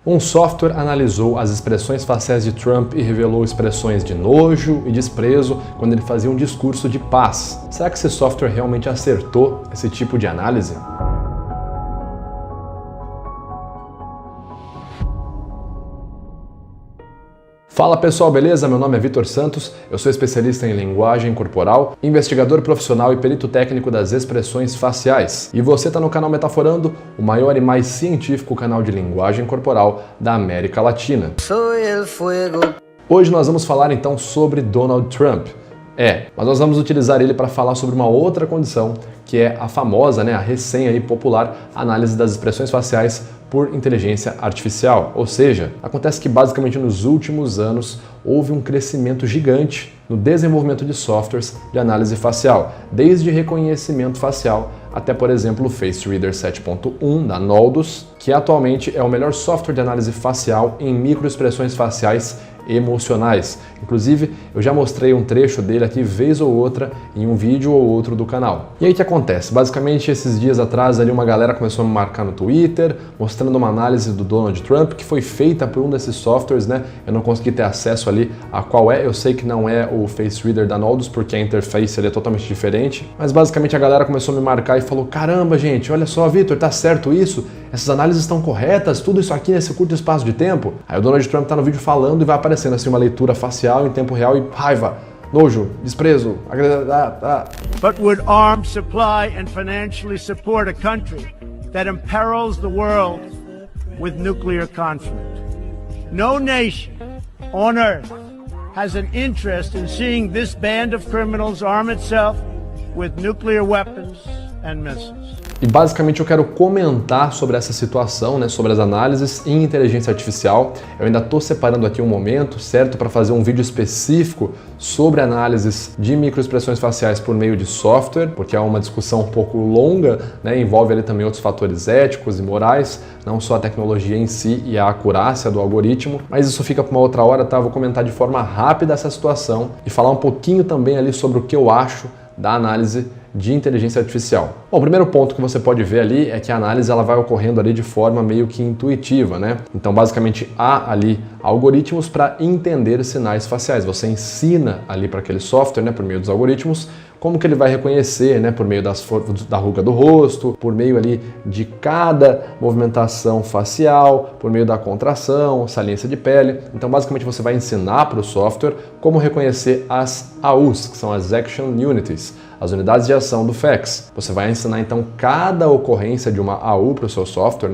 Um software analisou as expressões faciais de Trump e revelou expressões de nojo e desprezo quando ele fazia um discurso de paz. Será que esse software realmente acertou esse tipo de análise? Fala pessoal, beleza? Meu nome é Vitor Santos, eu sou especialista em linguagem corporal, investigador profissional e perito técnico das expressões faciais. E você está no canal Metaforando, o maior e mais científico canal de linguagem corporal da América Latina. Hoje nós vamos falar então sobre Donald Trump. Mas nós vamos utilizar ele para falar sobre uma outra condição, que é a famosa, a recém aí popular análise das expressões faciais por inteligência artificial. Ou seja, acontece que basicamente nos últimos anos houve um crescimento gigante no desenvolvimento de softwares de análise facial, desde reconhecimento facial até, por exemplo, o Face Reader 7.1 da Nodus, que atualmente é o melhor software de análise facial em microexpressões faciais emocionais. Inclusive, eu já mostrei um trecho dele aqui vez ou outra em um vídeo ou outro do canal. E aí o que acontece? Basicamente, esses dias atrás ali uma galera começou a me marcar no Twitter, mostrando uma análise do Donald Trump que foi feita por um desses softwares, Eu não consegui ter acesso ali a qual é. Eu sei que não é o Face Reader da Nodus, porque a interface ali é totalmente diferente. Mas basicamente a galera começou a me marcar e falou: caramba, gente, olha só, Vitor, tá certo isso? Essas análises estão corretas? Tudo isso aqui nesse curto espaço de tempo? Aí o Donald Trump tá no vídeo falando e vai aparecendo assim uma leitura facial em tempo real e raiva, nojo, desprezo, But would arm, supply and financially support a country that imperils the world with nuclear conflict? No nation on earth has an interest in seeing this band of criminals arm itself with nuclear weapons and missiles. E basicamente eu quero comentar sobre essa situação, sobre as análises em inteligência artificial. Eu ainda estou separando aqui um momento, certo, para fazer um vídeo específico sobre análises de microexpressões faciais por meio de software, porque é uma discussão um pouco longa, envolve ali também outros fatores éticos e morais, não só a tecnologia em si e a acurácia do algoritmo, mas isso fica para uma outra hora, tá? Eu vou comentar de forma rápida essa situação e falar um pouquinho também ali sobre o que eu acho da análise de inteligência artificial. Bom, o primeiro ponto que você pode ver ali é que a análise ela vai ocorrendo ali de forma meio que intuitiva, Então, basicamente, há ali algoritmos para entender sinais faciais. Você ensina ali para aquele software, por meio dos algoritmos, como que ele vai reconhecer, por meio da ruga do rosto, por meio ali de cada movimentação facial, por meio da contração, saliência de pele. Então, basicamente, você vai ensinar para o software como reconhecer as AUs, que são as Action Unities, as unidades de ação do FACS. Você vai ensinar, então, cada ocorrência de uma AU para o seu software,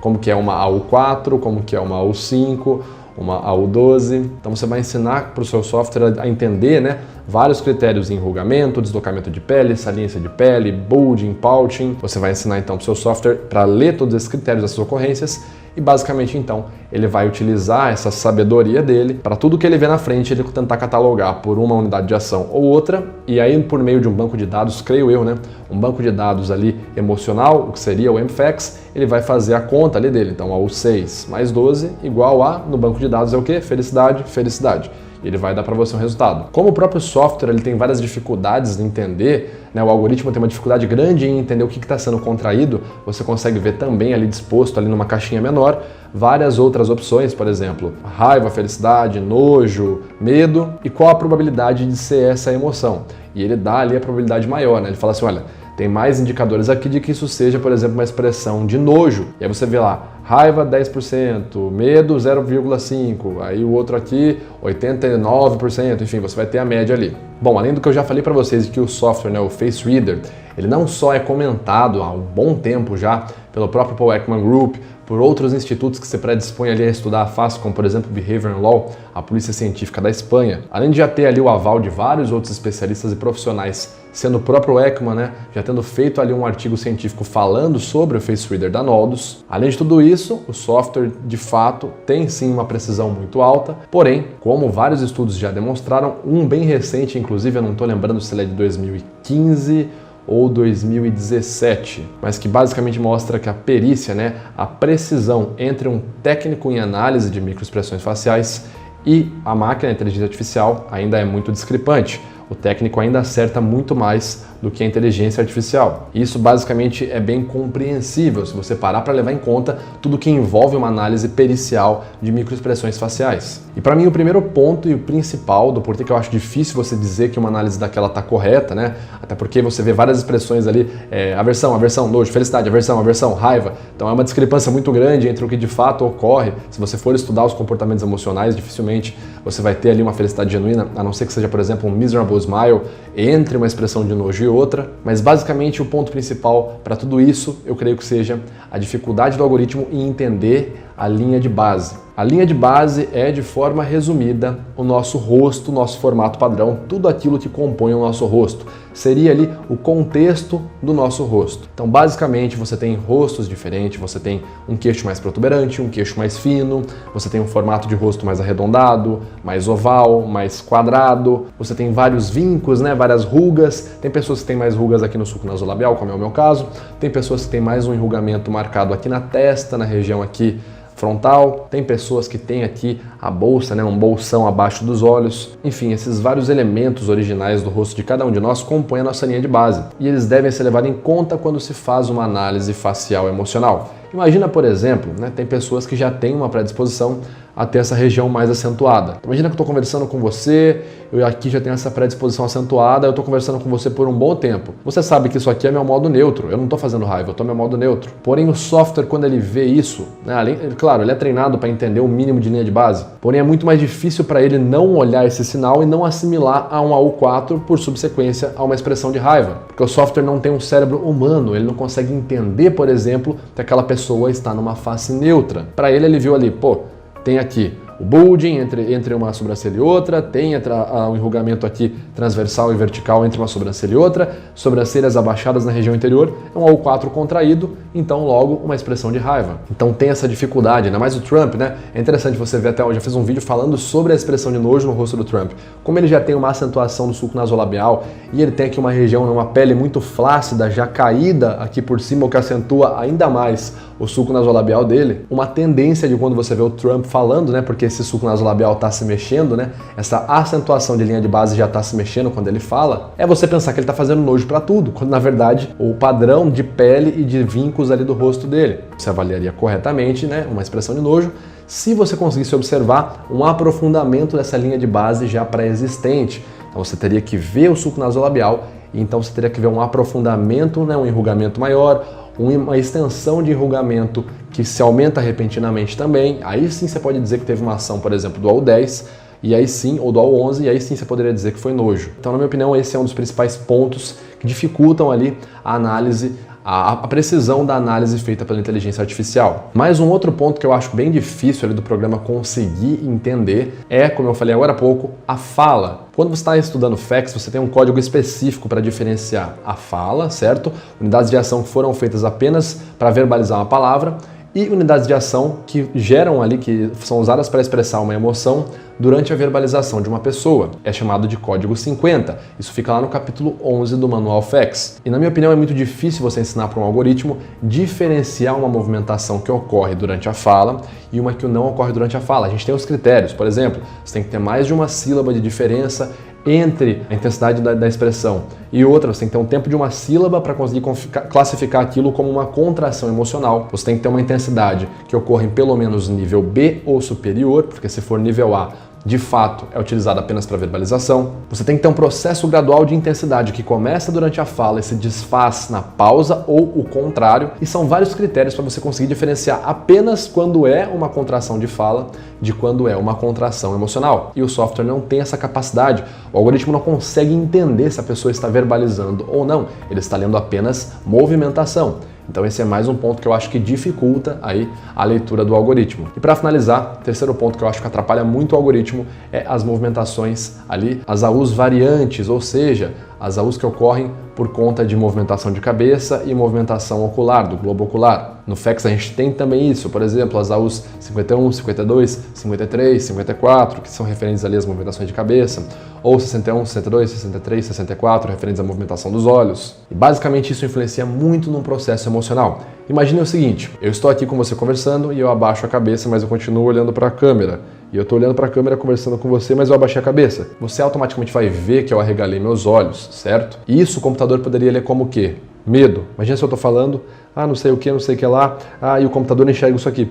como que é uma AU4, como que é uma AU5, uma AU12. Então você vai ensinar para o seu software a entender vários critérios em enrugamento, deslocamento de pele, saliência de pele, bulging, pouching. Você vai ensinar então para o seu software para ler todos esses critérios dessas ocorrências e basicamente então ele vai utilizar essa sabedoria dele para tudo que ele vê na frente ele tentar catalogar por uma unidade de ação ou outra e aí por meio de um banco de dados, creio eu, um banco de dados ali emocional, o que seria o MFACS, ele vai fazer a conta ali dele. Então, o 6 mais 12 igual a, no banco de dados é o quê? Felicidade, felicidade. E ele vai dar para você um resultado. Como o próprio software ele tem várias dificuldades em entender, o algoritmo tem uma dificuldade grande em entender o que está sendo contraído, você consegue ver também ali disposto ali numa caixinha menor várias outras opções, por exemplo, raiva, felicidade, nojo, medo e qual a probabilidade de ser essa emoção. E ele dá ali a probabilidade maior, Ele fala assim, olha, tem mais indicadores aqui de que isso seja, por exemplo, uma expressão de nojo. E aí você vê lá, raiva 10%, medo 0,5%, aí o outro aqui 89%, enfim, você vai ter a média ali. Bom, além do que eu já falei para vocês que o software, o Face Reader, ele não só é comentado há um bom tempo já pelo próprio Paul Ekman Group, por outros institutos que se predispõem ali a estudar a face, como por exemplo Behavioral Law, a polícia científica da Espanha. Além de já ter ali o aval de vários outros especialistas e profissionais, sendo o próprio Ekman, já tendo feito ali um artigo científico falando sobre o Face Reader da Nodus. Além de tudo isso, o software de fato tem sim uma precisão muito alta, porém, como vários estudos já demonstraram, um bem recente, inclusive eu não estou lembrando se ele é de 2015 ou 2017, mas que basicamente mostra que a perícia, a precisão entre um técnico em análise de microexpressões faciais e a máquina de inteligência artificial ainda é muito discrepante. O técnico ainda acerta muito mais do que a inteligência artificial. Isso basicamente é bem compreensível se você parar para levar em conta tudo que envolve uma análise pericial de microexpressões faciais. E para mim o primeiro ponto e o principal do porquê que eu acho difícil você dizer que uma análise daquela está correta, né? Até porque você vê várias expressões ali, aversão, nojo, felicidade, aversão, raiva. Então é uma discrepância muito grande entre o que de fato ocorre. Se você for estudar os comportamentos emocionais, dificilmente você vai ter ali uma felicidade genuína, a não ser que seja, por exemplo, um miserable smile entre uma expressão de nojo e outra. Mas basicamente o ponto principal para tudo isso, eu creio que seja a dificuldade do algoritmo em entender a linha de base. A linha de base é, de forma resumida, o nosso rosto, o nosso formato padrão, tudo aquilo que compõe o nosso rosto. Seria ali o contexto do nosso rosto. Então, basicamente, você tem rostos diferentes, você tem um queixo mais protuberante, um queixo mais fino, você tem um formato de rosto mais arredondado, mais oval, mais quadrado, você tem vários vincos, né, várias rugas. Tem pessoas que têm mais rugas aqui no sulco nasolabial, como é o meu caso. Tem pessoas que têm mais um enrugamento marcado aqui na testa, na região aqui frontal, tem pessoas que têm aqui a bolsa, né, um bolsão abaixo dos olhos. Enfim, esses vários elementos originais do rosto de cada um de nós compõem a nossa linha de base e eles devem ser levados em conta quando se faz uma análise facial emocional. Imagina, por exemplo, né, tem pessoas que já têm uma predisposição a ter essa região mais acentuada. Então, imagina que eu estou conversando com você, eu aqui já tenho essa predisposição acentuada, eu estou conversando com você por um bom tempo. Você sabe que isso aqui é meu modo neutro, eu não estou fazendo raiva, eu estou no meu modo neutro. Porém, o software, quando ele vê isso, né, claro, ele é treinado para entender o mínimo de linha de base, porém é muito mais difícil para ele não olhar esse sinal e não assimilar a um AU4 por subsequência a uma expressão de raiva. Porque o software não tem um cérebro humano, ele não consegue entender, por exemplo, que aquela pessoa está numa face neutra. Para ele viu ali, pô, tem aqui o bulging entre uma sobrancelha e outra, tem um enrugamento aqui transversal e vertical entre uma sobrancelha e outra, sobrancelhas abaixadas na região interior, é um AU4 contraído, então logo uma expressão de raiva. Então tem essa dificuldade, ainda mais o Trump, né? É interessante você ver até hoje, eu fiz um vídeo falando sobre a expressão de nojo no rosto do Trump. Como ele já tem uma acentuação do sulco nasolabial e ele tem aqui uma região, uma pele muito flácida, já caída aqui por cima, o que acentua ainda mais o sulco nasolabial dele, uma tendência de quando você vê o Trump falando, né? Porque esse sulco nasolabial está se mexendo, né? Essa acentuação de linha de base já está se mexendo quando ele fala, é você pensar que ele está fazendo nojo para tudo, quando na verdade o padrão de pele e de vincos ali do rosto dele. Você avaliaria corretamente, né? Uma expressão de nojo, se você conseguisse observar um aprofundamento dessa linha de base já pré-existente. Então você teria que ver o sulco nasolabial e então você teria que ver um aprofundamento, né? Um enrugamento maior, uma extensão de enrugamento que se aumenta repentinamente também. Aí sim você pode dizer que teve uma ação, por exemplo, do AU10, e aí sim, ou do AU11, e aí sim você poderia dizer que foi nojo. Então, na minha opinião, esse é um dos principais pontos que dificultam ali a análise, a precisão da análise feita pela inteligência artificial. Mas um outro ponto que eu acho bem difícil ali do programa conseguir entender é, como eu falei agora há pouco, a fala. Quando você está estudando FACS, você tem um código específico para diferenciar a fala, certo? Unidades de ação que foram feitas apenas para verbalizar uma palavra e unidades de ação que geram ali, que são usadas para expressar uma emoção durante a verbalização de uma pessoa. É chamado de código 50. Isso fica lá no capítulo 11 do manual FACS. E na minha opinião é muito difícil você ensinar para um algoritmo diferenciar uma movimentação que ocorre durante a fala e uma que não ocorre durante a fala. A gente tem os critérios, por exemplo, você tem que ter mais de uma sílaba de diferença entre a intensidade da expressão e outra, você tem que ter um tempo de uma sílaba para conseguir classificar aquilo como uma contração emocional. Você tem que ter uma intensidade que ocorre em pelo menos nível B ou superior, porque se for nível A, de fato, é utilizado apenas para verbalização. Você tem que ter um processo gradual de intensidade que começa durante a fala e se desfaz na pausa ou o contrário. E são vários critérios para você conseguir diferenciar apenas quando é uma contração de fala de quando é uma contração emocional. E o software não tem essa capacidade. O algoritmo não consegue entender se a pessoa está verbalizando ou não. Ele está lendo apenas movimentação. Então esse é mais um ponto que eu acho que dificulta aí a leitura do algoritmo. E para finalizar, o terceiro ponto que eu acho que atrapalha muito o algoritmo é as movimentações ali, as AUs variantes, ou seja, as AUs que ocorrem por conta de movimentação de cabeça e movimentação ocular, do globo ocular. No FACS a gente tem também isso, por exemplo, as AUs 51, 52, 53, 54, que são referentes ali às movimentações de cabeça, ou 61, 62, 63, 64, referentes à movimentação dos olhos. E basicamente isso influencia muito no processo emocional. Imagine o seguinte, eu estou aqui com você conversando e eu abaixo a cabeça, mas eu continuo olhando para a câmera. e eu estou olhando para a câmera conversando com você, mas eu abaixei a cabeça. Você automaticamente vai ver que eu arregalei meus olhos, certo? E isso o computador poderia ler como o quê? Medo. Imagina se eu estou falando, não sei o que lá, e o computador enxerga isso aqui.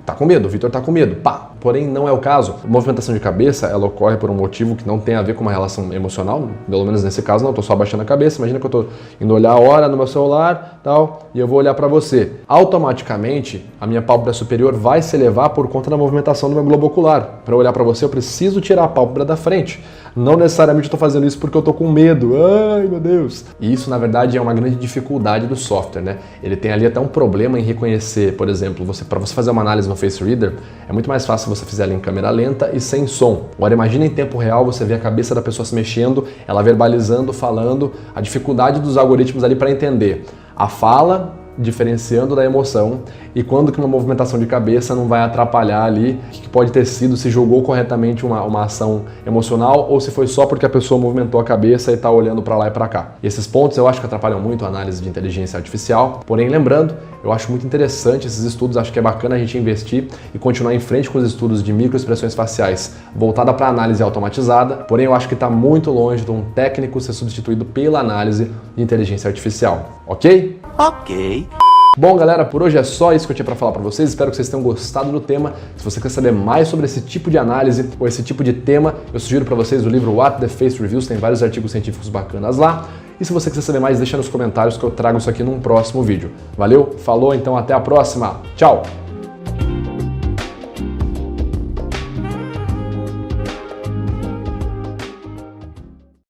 Tá com medo, o Vitor tá com medo, pá. Porém, não é o caso. A movimentação de cabeça, ela ocorre por um motivo que não tem a ver com uma relação emocional, pelo menos nesse caso não, eu tô só abaixando a cabeça. Imagina que eu tô indo olhar a hora no meu celular, tal, e eu vou olhar para você. Automaticamente, a minha pálpebra superior vai se elevar por conta da movimentação do meu globo ocular. Para olhar para você, eu preciso tirar a pálpebra da frente. Não necessariamente eu tô fazendo isso porque eu tô com medo. Ai, meu Deus. E isso, na verdade, é uma grande dificuldade do software, né? Ele tem ali até um problema em reconhecer, por exemplo, para você fazer uma análise no Face Reader, é muito mais fácil se você fizer ela em câmera lenta e sem som. Agora imagina em tempo real você ver a cabeça da pessoa se mexendo, ela verbalizando, falando, a dificuldade dos algoritmos ali para entender a fala diferenciando da emoção e quando que uma movimentação de cabeça não vai atrapalhar ali o que pode ter sido, se julgou corretamente uma ação emocional ou se foi só porque a pessoa movimentou a cabeça e está olhando para lá e para cá. E esses pontos eu acho que atrapalham muito a análise de inteligência artificial, porém lembrando, eu acho muito interessante esses estudos, acho que é bacana a gente investir e continuar em frente com os estudos de microexpressões faciais voltada para análise automatizada, porém eu acho que está muito longe de um técnico ser substituído pela análise de inteligência artificial, ok? Ok. Bom, galera, por hoje é só isso que eu tinha para falar para vocês. Espero que vocês tenham gostado do tema. Se você quer saber mais sobre esse tipo de análise ou esse tipo de tema, eu sugiro para vocês o livro What the Face Reviews, tem vários artigos científicos bacanas lá. E se você quiser saber mais, deixa nos comentários que eu trago isso aqui num próximo vídeo. Valeu, falou, então até a próxima. Tchau!